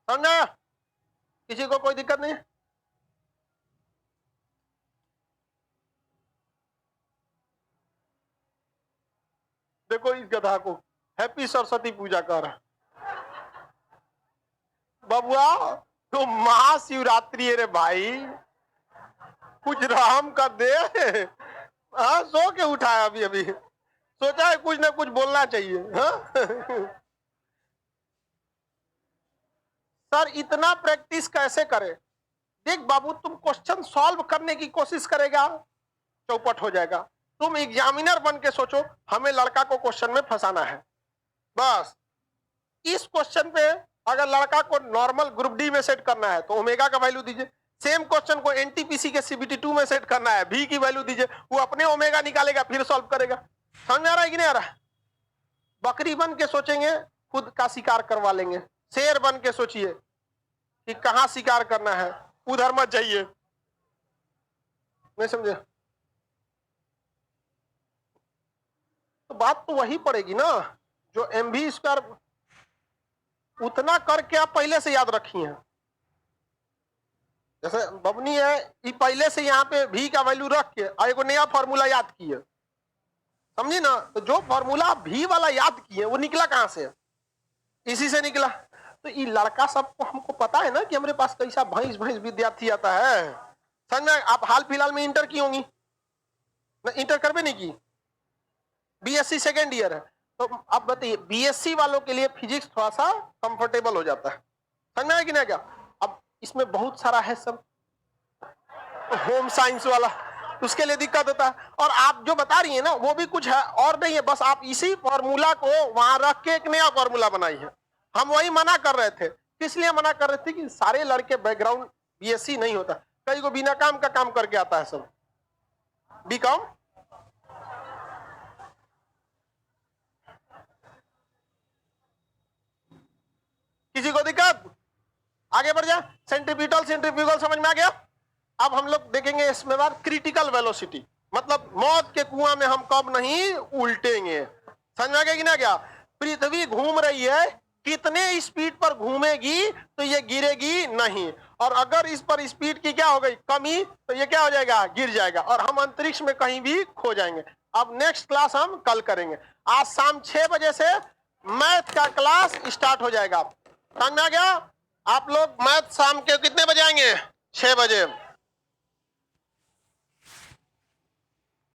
समझा? किसी को कोई दिक्कत नहीं? देखो इस गधा को हैप्पी सरस्वती पूजा कर बबुआ, तो महाशिवरात्रि है रे भाई, कुछ रहम कर दे। हाँ सो के उठाया अभी अभी, सोचा है कुछ ना कुछ बोलना चाहिए। हाँ? सर इतना प्रैक्टिस कैसे करें? देख बाबू, तुम क्वेश्चन सॉल्व करने की कोशिश करेगा चौपट हो जाएगा। तुम एग्जामिनर बन के सोचो हमें लड़का को क्वेश्चन में फंसाना है, बस इस क्वेश्चन पे अगर लड़का को नॉर्मल ग्रुप डी में सेट करना है तो ओमेगा का वैल्यू दीजिए, सेम क्वेश्चन को एनटीपीसी के सीबीटी 2 में सेट करना है, भी की वैल्यू दीजिए, वो अपने ओमेगा निकालेगा फिर सॉल्व करेगा। समझ में आ रहा है कि नहीं आ रहा? बकरी बन के सोचेंगे खुद का शिकार करवा लेंगे, शेर बन के सोचिए कि कहां शिकार करना है, उधर मत जाइए। नहीं समझे? तो बात तो वही पड़ेगी ना जो एमवी स्क्वायर उतना करके आप पहले से याद रखी हैं। जैसे बबनी है, ये पहले से यहाँ पे भी का वैल्यू रख के और एक नया फॉर्मूला याद किए, समझी ना? तो जो फॉर्मूला भी वाला याद किए वो निकला कहां से? इसी से निकला। तो ये लड़का सबको हमको पता है ना कि हमारे पास कैसा भैंस भैंस विद्यार्थी आता है। समझ में? आप हाल फिलहाल में इंटर की होंगी ना? इंटर करबे नहीं की, बीएससी सेकेंड ईयर है, तो आप बताइए बीएससी वालों के लिए फिजिक्स थोड़ा सा कंफर्टेबल हो जाता है। समझ में आया कि नहीं? क्या अब इसमें बहुत सारा है सब होम साइंस वाला, उसके लिए दिक्कत होता है। और आप जो बता रही है ना वो भी कुछ है और नहीं है, बस आप इसी फॉर्मूला को वहां रख के एक नया फॉर्मूला बनाई है। हम वही मना कर रहे थे। इसलिए मना कर रहे थे कि सारे लड़के बैकग्राउंड बीएससी नहीं होता, कई को बिना काम का काम करके आता है सब बीकॉम। किसी को दिक्कत? आगे बढ़ जा। सेंट्रीफ्यूगल सेंट्रीफ्यूगल समझ में आ गया? अब हम लोग देखेंगे इसमें बात क्रिटिकल वेलोसिटी, मतलब मौत के कुआं में हम कब नहीं उल्टेंगे। समझ में आ गया कि ना? क्या पृथ्वी घूम रही है, कितने स्पीड पर घूमेगी तो ये गिरेगी नहीं, और अगर इस पर स्पीड की क्या हो गई कमी तो ये क्या हो जाएगा? गिर जाएगा, और हम अंतरिक्ष में कहीं भी खो जाएंगे। अब नेक्स्ट क्लास हम कल करेंगे। आज शाम 6 बजे से मैथ का क्लास स्टार्ट हो जाएगा। समझ में आ गया? आप लोग मैथ शाम के कितने बजे आएंगे? 6 बजे।